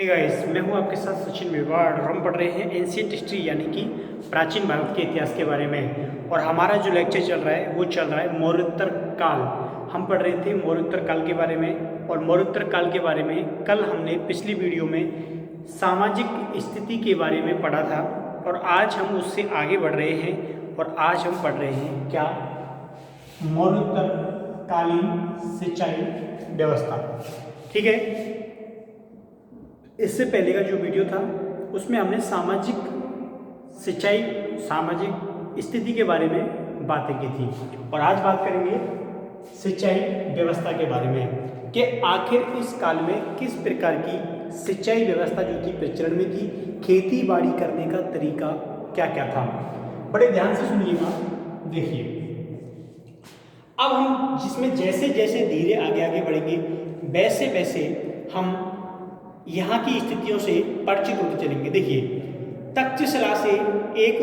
Hey guys, मैं हूं आपके साथ सचिन मेवाड़ और हम पढ़ रहे हैं एंशिएंट हिस्ट्री यानी कि प्राचीन भारत के इतिहास के बारे में। और हमारा जो लेक्चर चल रहा है वो चल रहा है मौर्योत्तर काल। हम पढ़ रहे थे मौर्योत्तर काल के बारे में। और मौर्योत्तर काल के बारे में कल हमने पिछली वीडियो में सामाजिक स्थिति के बारे में पढ़ा था और आज हम उससे आगे बढ़ रहे हैं। और आज हम पढ़ रहे हैं क्या, मौर्योत्तर कालीन सिंचाई व्यवस्था। ठीक है, इससे पहले का जो वीडियो था उसमें हमने सामाजिक सिंचाई, सामाजिक स्थिति के बारे में बातें की थी। और आज बात करेंगे सिंचाई व्यवस्था के बारे में कि आखिर इस काल में किस प्रकार की सिंचाई व्यवस्था जो थी प्रचलन में थी, खेती बाड़ी करने का तरीका क्या क्या था। बड़े ध्यान से सुनिएगा। देखिए, अब हम जिसमें जैसे जैसे धीरे आगे आगे बढ़ेंगे वैसे वैसे हम यहाँ की स्थितियों से परिचित होते चलेंगे। देखिए, तक्षशिला से एक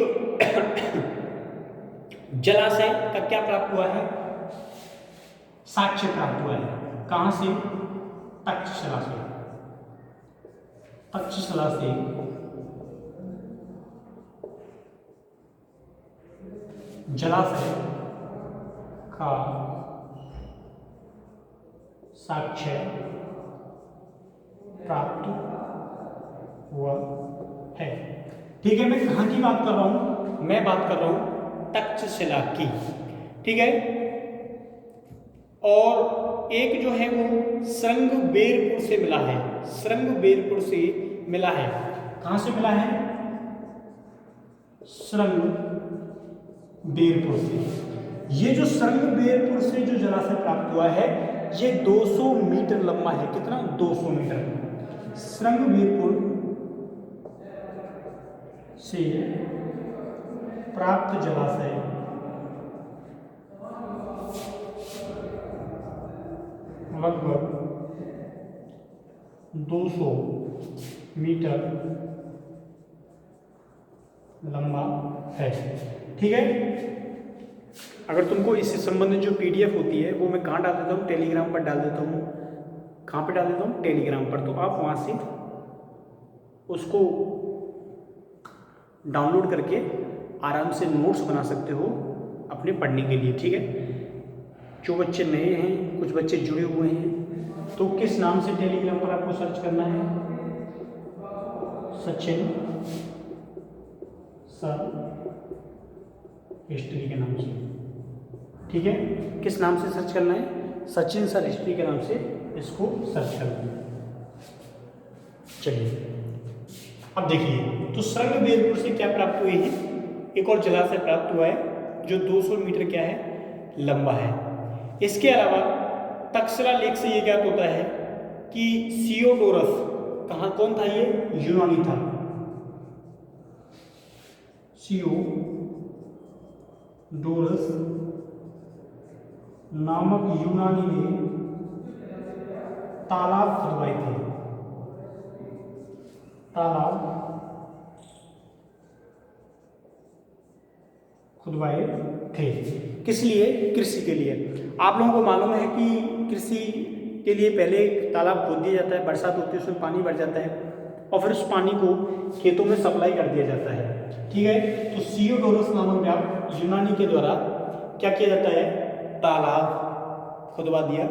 जलाशय का क्या प्राप्त हुआ है, साक्ष्य प्राप्त हुआ है। कहाँ से? तक्षशिला से। तक्षशिला से जलाशय का साक्ष्य प्राप्त हुआ है। ठीक है, मैं कहाँ की बात कर रहा हूँ? मैं बात कर रहा हूँ तक्षशिला की। ठीक है, और एक जो है वो श्रृंगबेरपुर से मिला है। श्रृंगबेरपुर से मिला है। कहाँ से मिला है? श्रृंगबेरपुर से। ये जो श्रृंगबेरपुर से जो जलाशय प्राप्त हुआ है ये 200 मीटर लंबा है। कितना? 200 मीटर। श्रृंगबेरपुर से प्राप्त जलाशय लगभग 200 मीटर लंबा है। ठीक है, अगर तुमको इससे संबंधित जो पीडीएफ होती है वो मैं कहाँ डाल देता हूँ? टेलीग्राम पर डाल देता हूँ। कहाँ पे डाल देता हूँ? टेलीग्राम पर। तो आप वहाँ से उसको डाउनलोड करके आराम से नोट्स बना सकते हो अपने पढ़ने के लिए। ठीक है, जो बच्चे नए हैं, कुछ बच्चे जुड़े हुए हैं, तो किस नाम से टेलीग्राम पर आपको सर्च करना है? सचिन सर हिस्ट्री के नाम से। ठीक है, किस नाम से सर्च करना है? सचिन सर हिस्ट्री के नाम से इसको सर्च करना है। चलिए, अब देखिए, तो श्रृंगबेरपुर से क्या प्राप्त हुए हैं? एक और जलाशय प्राप्त हुआ है जो 200 मीटर क्या है? लंबा है। इसके अलावा तक्षशिला लेक से ये ज्ञात होता है कि सियोडोरस, कहाँ, कौन था ये? यूनानी था। सियोडोरस नामक यूनानी ने तालाब खुदवाए थे। तालाब खुदवाए थे। किस लिए? कृषि के लिए। आप लोगों को मालूम है कि कृषि के लिए पहले तालाब खोद दिया जाता है, बरसात होती है, उसमें पानी बढ़ जाता है और फिर उस पानी को खेतों में सप्लाई कर दिया जाता है। ठीक है, तो सियोडोरस नामक यूनानी के द्वारा क्या किया जाता है? तालाब खुदवा दिया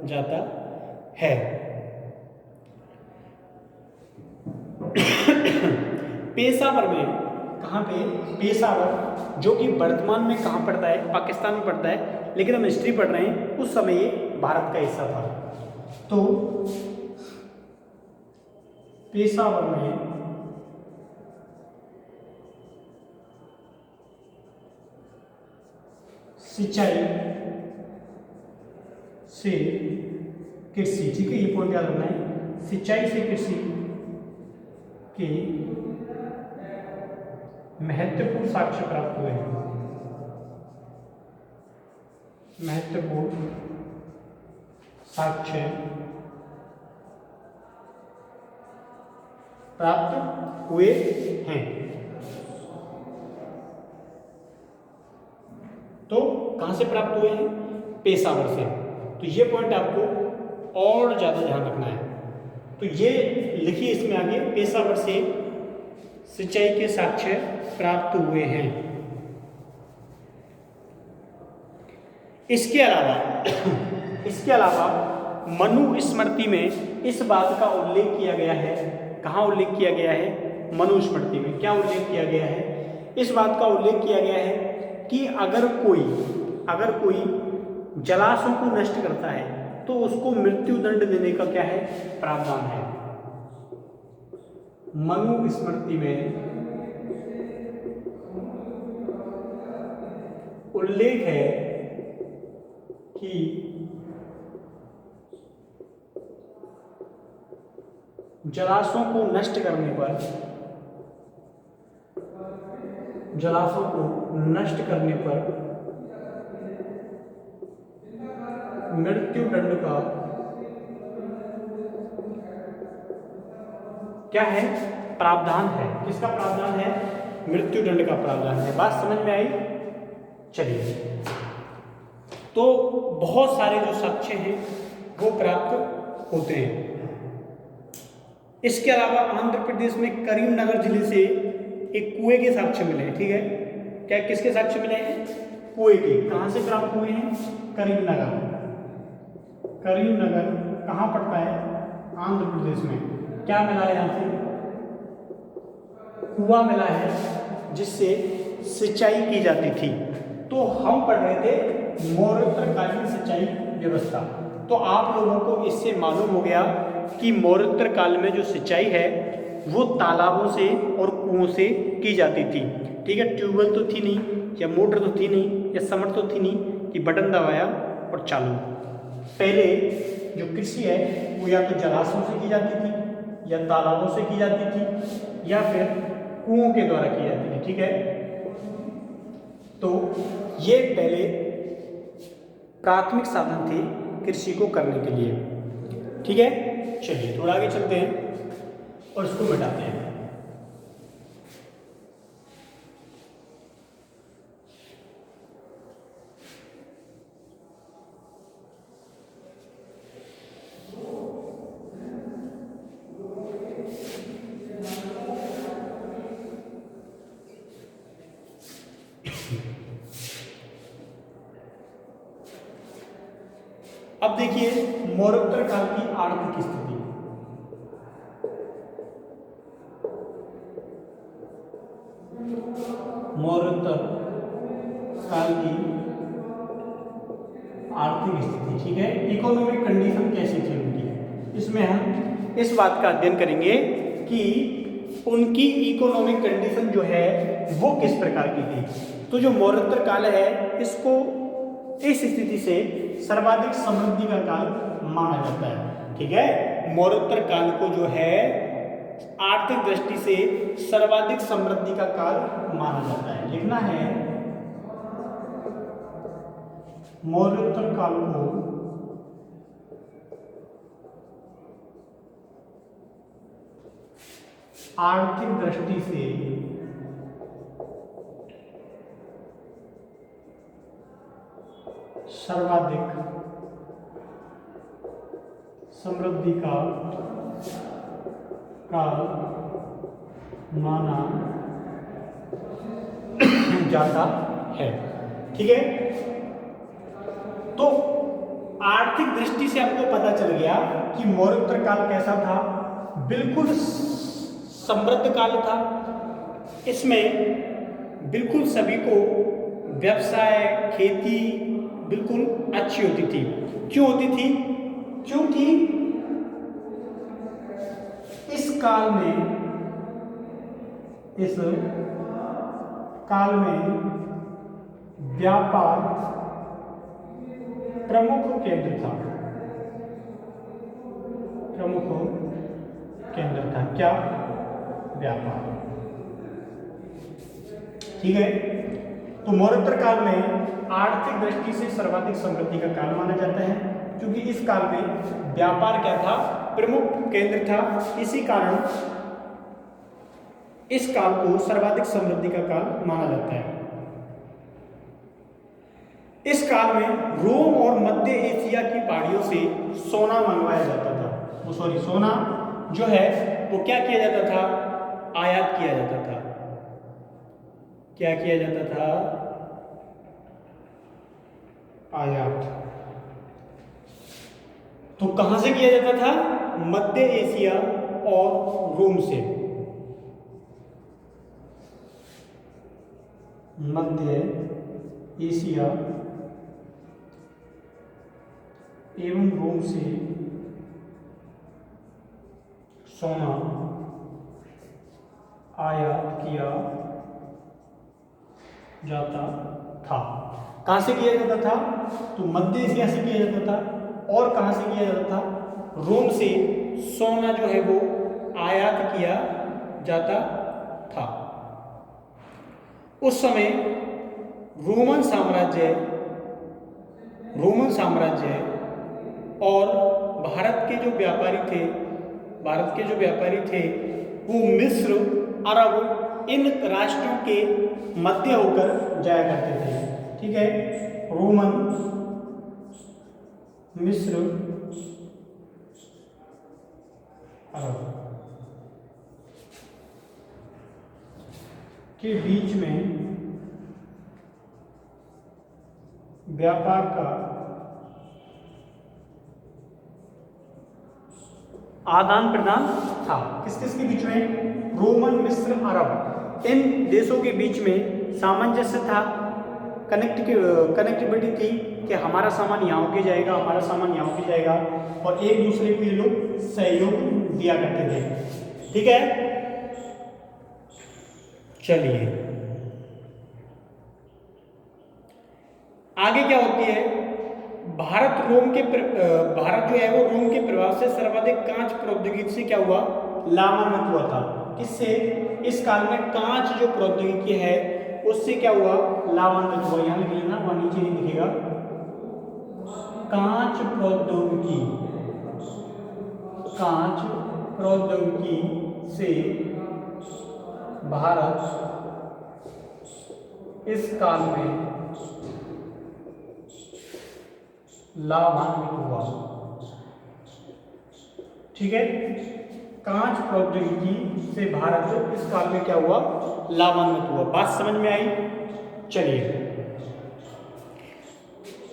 जाता है। पेशावर में, कहाँ पे? पेशावर, जो कि वर्तमान में कहाँ पड़ता है? पाकिस्तान में पड़ता है, लेकिन हम हिस्ट्री पढ़ रहे हैं, उस समय ये भारत का हिस्सा था। तो पेशावर में सिंचाई से कृषि, ठीक है, ये पॉइंट याद रखना है, सिंचाई से कृषि के महत्वपूर्ण साक्ष्य प्राप्त हुए हैं। महत्वपूर्ण साक्ष्य प्राप्त हुए हैं। तो कहां से प्राप्त हुए हैं? पेशावर से। तो ये पॉइंट आपको और ज्यादा ध्यान रखना है। तो ये लिखिए इसमें आगे, पेशावर से सिंचाई के साक्ष्य प्राप्त हुए हैं। इसके अलावा मनुस्मृति में इस बात का उल्लेख किया गया है। कहाँ उल्लेख किया गया है? मनुस्मृति में क्या उल्लेख किया गया है? इस बात का उल्लेख किया गया है कि अगर कोई जलाशयों को नष्ट करता है तो उसको मृत्यु दंड देने का क्या है? प्रावधान है। मनुस्मृति में उल्लेख है कि जलाशयों को नष्ट करने पर मृत्यु दंड का क्या है? प्रावधान है। किसका प्रावधान है? मृत्यु दंड का प्रावधान है। बात समझ में आई? चलिए, तो बहुत सारे जो साक्ष्य हैं वो प्राप्त होते हैं। इसके अलावा आंध्र प्रदेश में करीमनगर जिले से एक कुएं के साक्ष्य मिले हैं। ठीक है, क्या किसके साक्ष्य मिले हैं? कुएं के। कहां से प्राप्त हुए हैं? करीमनगर कहां पड़ता है? आंध्र प्रदेश में। क्या मिला है? यहां से कुआं मिला है जिससे सिंचाई की जाती थी। तो हम पढ़ रहे थे मौर्योत्तरकालीन सिंचाई व्यवस्था। तो आप लोगों को इससे मालूम हो गया कि मौर्योत्तर काल में जो सिंचाई है वो तालाबों से और कुओं से की जाती थी। ठीक है, ट्यूबवेल तो थी नहीं, या मोटर तो थी नहीं, या समर तो थी नहीं कि बटन दबाया और चालू। पहले जो कृषि है वो या तो जलाशयों से की जाती थी, या तालाबों से की जाती थी, या फिर कुओं के द्वारा की जाती थी। ठीक है, तो ये पहले प्राथमिक साधन थे कृषि को करने के लिए। ठीक है, चलिए थोड़ा आगे चलते हैं और इसको मिटाते हैं। अब देखिए मौर्योत्तर काल की आर्थिक स्थिति। मौर्योत्तर काल की आर्थिक स्थिति। ठीक है, इकोनॉमिक कंडीशन कैसी थी उनकी, इसमें हम इस बात का अध्ययन करेंगे कि उनकी इकोनॉमिक कंडीशन जो है वो किस प्रकार की थी। तो जो मौर्योत्तर काल है इसको इस स्थिति से सर्वाधिक समृद्धि का काल माना जाता है। ठीक है, मौर्योत्तर काल को जो है आर्थिक दृष्टि से सर्वाधिक समृद्धि का काल माना जाता है। लिखना है मौर्योत्तर काल को आर्थिक दृष्टि से सर्वाधिक समृद्धि का काल माना जाता है। ठीक है, तो आर्थिक दृष्टि से आपको पता चल गया कि मौर्योत्तर काल कैसा था। बिल्कुल समृद्ध काल था। इसमें बिल्कुल सभी को व्यवसाय, खेती बिल्कुल अच्छी होती थी। क्यों होती थी? क्योंकि इस काल में व्यापार प्रमुख केंद्र था। क्या? व्यापार। ठीक है, तो मौर्योत्तर काल में आर्थिक दृष्टि से सर्वाधिक समृद्धि का काल माना जाता है क्योंकि इस काल में व्यापार क्या था? प्रमुख केंद्र था। इसी कारण इस काल को सर्वाधिक समृद्धि का काल माना जाता है। इस काल में रोम और मध्य एशिया की पहाड़ियों से सोना मंगवाया जाता था। सोना जो है वो क्या किया जाता था, आयात किया जाता था। क्या किया जाता था, आयात। तो कहां से किया जाता था, मध्य एशिया और रोम से। मध्य एशिया एवं रोम से सोना आयात किया जाता था। कहां से किया जाता था, तो मध्य एशिया से किया जाता था। और कहां से किया जाता था, रोम से सोना जो है वो आयात किया जाता था। उस समय रोमन साम्राज्य और भारत के जो व्यापारी थे वो मिस्र, अरब, इन राष्ट्रों के मध्य होकर जाया करते थे। ठीक है, रोमन, मिस्र, अरब के बीच में व्यापार का आदान प्रदान था। किस किस के बीच में, रोमन, मिस्र, अरब, इन देशों के बीच में सामंजस्य था, कनेक्टिविटी थी कि हमारा सामान यहाँ के जाएगा, हमारा सामान यहाँ के जाएगा, और एक दूसरे को ये लोग सहयोग दिया करते थे। ठीक है, चलिए आगे क्या होती है। भारत जो है वो रोम के प्रभाव से सर्वाधिक कांच प्रौद्योगिकी से क्या हुआ, लाभान्वित हुआ था। किससे, इस काल में कांच जो प्रौद्योगिकी है उससे क्या हुआ, लाभान्वित हुआ। यहाँ लिख लेना, वहां नीचे नहीं दिखेगा। कांच प्रौद्योगिकी से भारत इस काल में लाभान्वित हुआ। ठीक है, कांच प्रौद्योगिकी से भारत इस काल में क्या हुआ, लाभान्वित हुआ। बात समझ में आई। चलिए,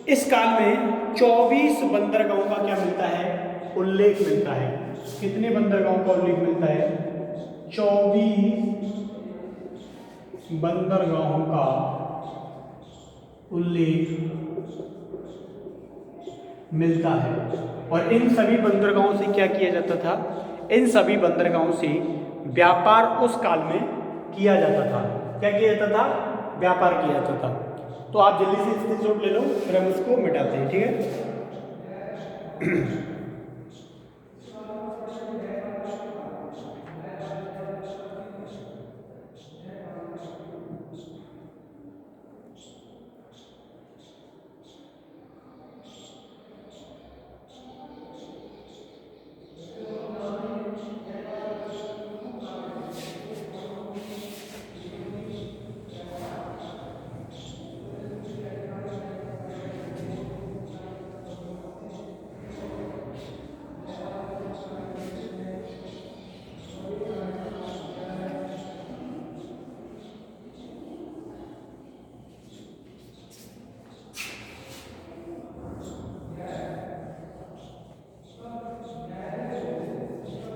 इस काल में 24 बंदरगाहों का क्या मिलता है, उल्लेख मिलता है। कितने बंदरगाहों का उल्लेख मिलता है, 24 बंदरगाहों का उल्लेख मिलता है। और इन सभी बंदरगाहों से क्या किया जाता था, इन सभी बंदरगाहों से व्यापार उस काल में किया जाता था। क्या किया जाता था, व्यापार किया जाता था। तो आप जल्दी से स्क्रीनशॉट ले लो, फिर हम उसको मिटाते हैं। ठीक है,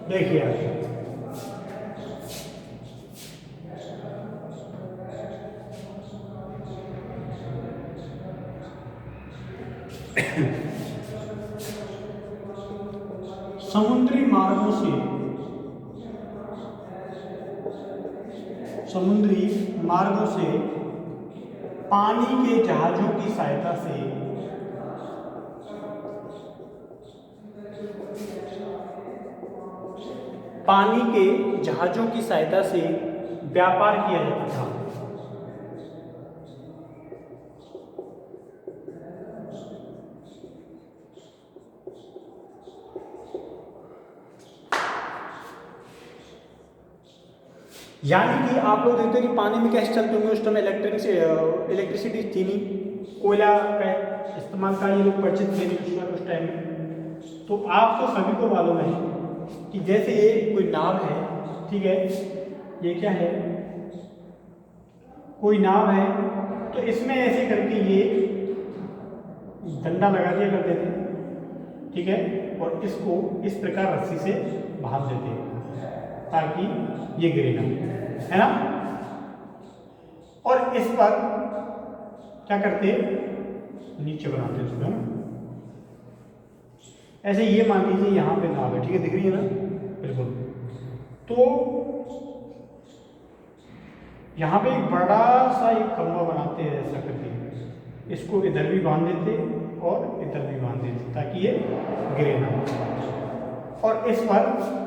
देखिए समुद्री मार्गों से पानी के जहाजों की सहायता से व्यापार किया जाता था। यानी कि आप लोग देखते हैं कि पानी में कैसे चलते होंगे, उस टाइम इलेक्ट्रिसिटी थी नहीं, कोयला का इस्तेमाल का ये लोग परिचित थे नहीं उस टाइम में। तो आपको सभी को मालूम है कि जैसे ये कोई नाव है, ठीक है, ये क्या है, कोई नाव है, तो इसमें ऐसे करके ये डंडा लगा दिया करते थे, ठीक है, और इसको इस प्रकार रस्सी से बांध देते ताकि ये गिरे ना, है ना। और इस पर क्या करते, नीचे बनाते हैं उसको, ऐसे ये मान लीजिए यहाँ पे नाव है, ठीक है, दिख रही है ना, बिल्कुल। तो यहाँ पे एक बड़ा सा एक खंभा बनाते हैं ऐसा करके, इसको इधर भी बांध देते और इधर भी बांध देते ताकि ये गिरे ना, और इस पर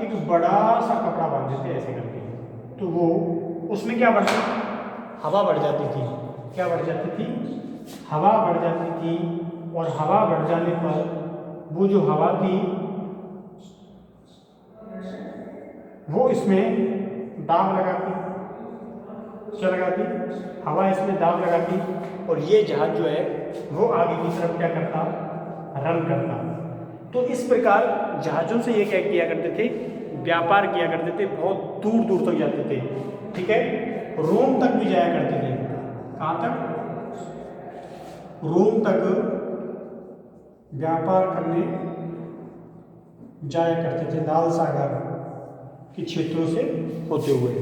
एक बड़ा सा कपड़ा बांध देते ऐसे करके, तो वो उसमें क्या बढ़ता, हवा बढ़ जाती थी, क्या बढ़ जाती थी, हवा बढ़ जाती थी, और हवा बढ़ जाने पर वो जो हवा थी वो इसमें दाब लगाती, क्या लगाती, हवा इसमें दाब लगाती, और ये जहाज जो है वो आगे की तरफ क्या करता, रन करता। तो इस प्रकार जहाज़ों से ये क्या किया करते थे, व्यापार किया करते थे, बहुत दूर दूर तक जाते थे, ठीक है, रोम तक भी जाया करते थे। कहाँ तक, रोम तक व्यापार करने जाया करते थे, दाल सागर के क्षेत्रों से होते हुए।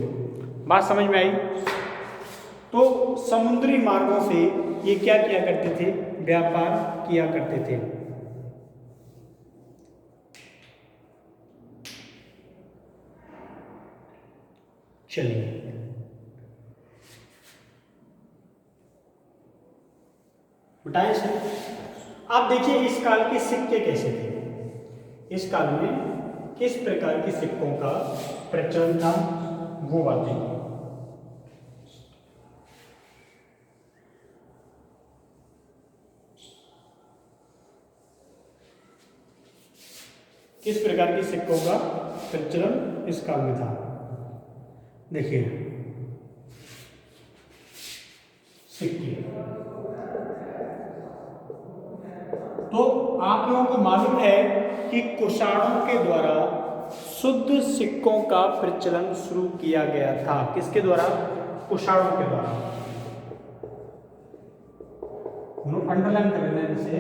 बात समझ में आई। तो समुद्री मार्गों से ये क्या किया करते थे, व्यापार किया करते थे। चलिए बताइए सर, आप देखिए इस काल के सिक्के कैसे थे, इस काल में किस प्रकार के सिक्कों का प्रचलन था, वो बातें। किस प्रकार के सिक्कों का प्रचलन इस काल में था, देखिए सिक्के। तो आप लोगों को मालूम है कि कुषाणों के द्वारा शुद्ध सिक्कों का प्रचलन शुरू किया गया था। किसके द्वारा, कुषाणों के द्वारा। अंडरलाइन कर लेना इसे,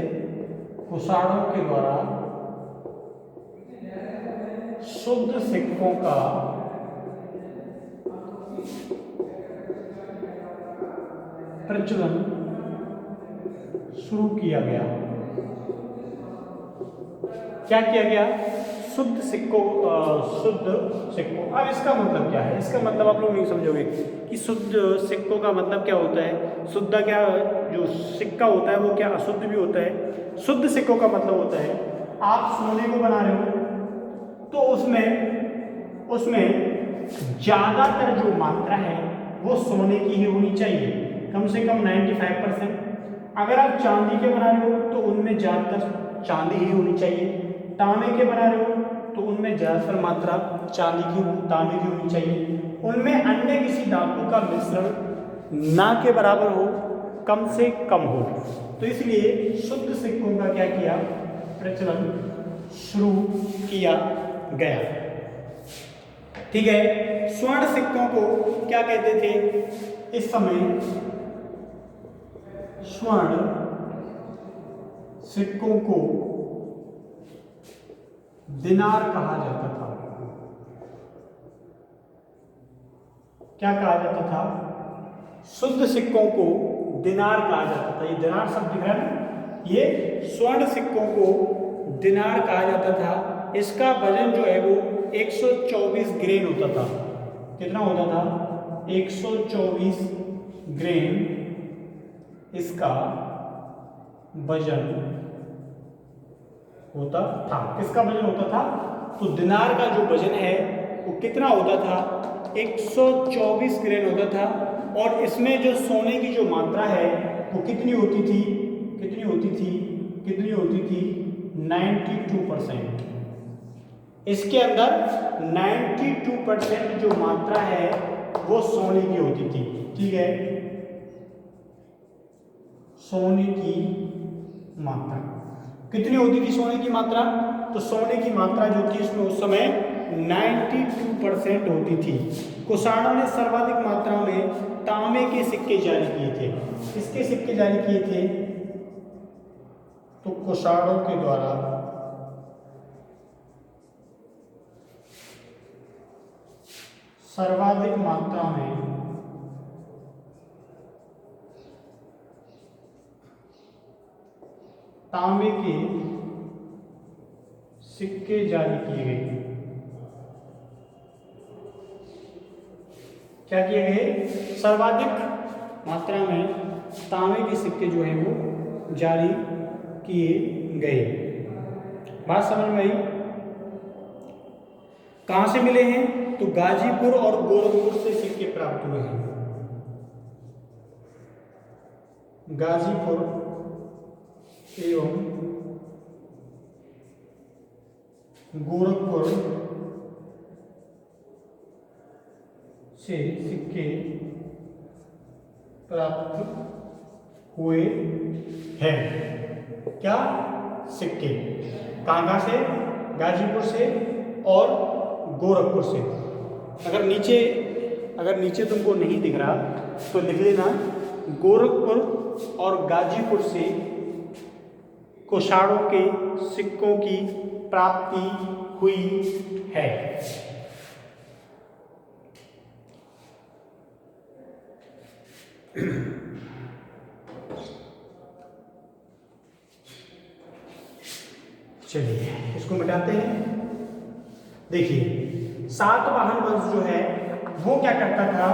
कुषाणों के द्वारा शुद्ध सिक्कों का प्रचलन शुरू किया गया। क्या किया गया, शुद्ध सिक्कों, शुद्ध सिक्कों। अब इसका मतलब क्या है, इसका मतलब आप लोग नहीं समझोगे कि शुद्ध सिक्कों का मतलब क्या होता है। शुद्ध क्या, जो सिक्का होता है वो क्या अशुद्ध भी होता है। शुद्ध सिक्कों का मतलब होता है आप सोने को बना रहे हो तो उसमें ज़्यादातर जो मात्रा है वो सोने की ही होनी चाहिए, कम से कम 95%। अगर आप चांदी के बना रहे हो तो उनमें ज़्यादातर चांदी ही होनी चाहिए। तांबे के बना रहे हो तो उनमें ज़्यादातर मात्रा तांबे की होनी चाहिए। उनमें अन्य किसी धातु का मिश्रण ना के बराबर हो, कम से कम हो। तो इसलिए शुद्ध सिक्कों का क्या किया, प्रचलन शुरू किया गया। ठीक है, स्वर्ण सिक्कों को क्या कहते थे इस समय, स्वर्ण सिक्कों को दिनार कहा जाता था। क्या कहा जाता था, शुद्ध सिक्कों को दिनार कहा जाता था। ये दिनार शब्द दिख रहा है ना, ये स्वर्ण सिक्कों को दिनार कहा जाता था। इसका वजन जो है वो 124 ग्रेन होता था। कितना होता था, 124 ग्रेन इसका वजन होता था। किसका वजन होता था, तो दिनार का जो वजन है वो कितना होता था, 124 ग्रेन होता था। और इसमें जो सोने की जो मात्रा है वो कितनी होती थी, 92%। इसके अंदर 92% जो मात्रा है वो सोने की होती थी। ठीक है, सोने की मात्रा कितनी होती थी, सोने की मात्रा, तो सोने की मात्रा जो थी उसमें उस समय 92% होती थी। कुषाणों ने सर्वाधिक मात्रा में तांबे के सिक्के जारी किए थे। किसके सिक्के जारी किए थे? तो कुषाणों के द्वारा सर्वाधिक मात्रा में तांबे के सिक्के जारी किए गए। क्या किए गए? सर्वाधिक मात्रा में तांबे के सिक्के जो है वो जारी किए गए। बात समझ में आई? कहां से मिले हैं? तो गाजीपुर और गोरखपुर से सिक्के प्राप्त हुए हैं। गाजीपुर एवं गोरखपुर से सिक्के प्राप्त हुए हैं। क्या? सिक्के। कहाँ से? गाजीपुर से और गोरखपुर से। अगर नीचे तुमको नहीं दिख रहा तो लिख लेना, गोरखपुर और गाजीपुर से कुषाणों के सिक्कों की प्राप्ति हुई है। चलिए इसको मिटाते हैं। देखिए, सातवाहन वंश जो है वो क्या करता था?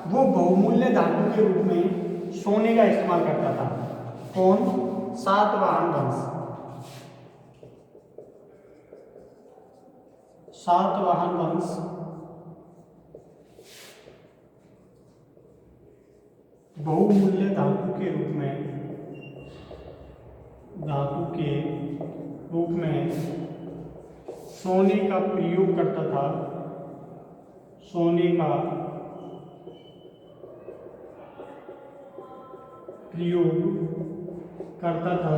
वो बहुमूल्य धातु के रूप में सोने का इस्तेमाल करता था। कौन? सातवाहन वंश। सातवाहन वंश बहुमूल्य धातु के रूप में सोने का प्रयोग करता था। सोने का प्रयोग करता था।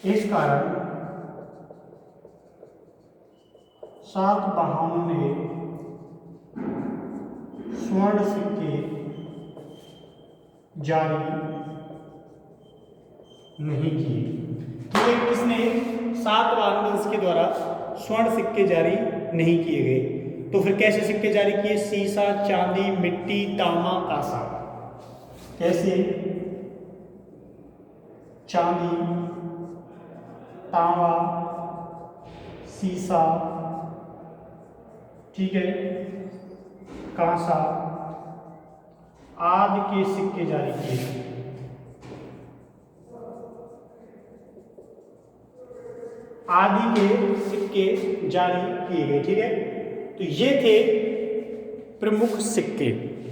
इस कारण सातवाहनों ने स्वर्ण सिक्के जारी नहीं किए। ठीक है, किसने? सातवाहन वंश के द्वारा स्वर्ण सिक्के जारी नहीं किए गए। तो फिर कैसे सिक्के जारी किए? सीसा, चांदी, मिट्टी, तांबा, कांसा। कैसे? चांदी, तांबा, सीसा, ठीक है, कांसा आदि के सिक्के जारी किए। आदि के सिक्के जारी किए गए। ठीक है, तो ये थे प्रमुख सिक्के।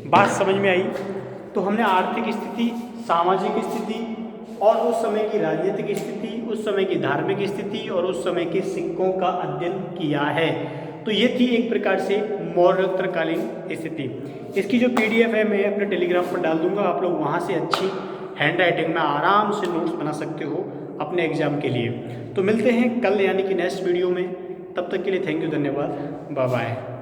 बात समझ में आई? तो हमने आर्थिक स्थिति, सामाजिक स्थिति और उस समय की राजनीतिक स्थिति, उस समय की धार्मिक स्थिति और उस समय के सिक्कों का अध्ययन किया है। तो ये थी एक प्रकार से मौर्योत्तरकालीन स्थिति। इसकी जो PDF है मैं अपने टेलीग्राम पर डाल दूंगा। आप लोग वहाँ से अच्छी हैंड राइटिंग में आराम से नोट्स बना सकते हो अपने एग्जाम के लिए। तो मिलते हैं कल यानी कि नेक्स्ट वीडियो में। तब तक के लिए थैंक यू, धन्यवाद, बाय बाय।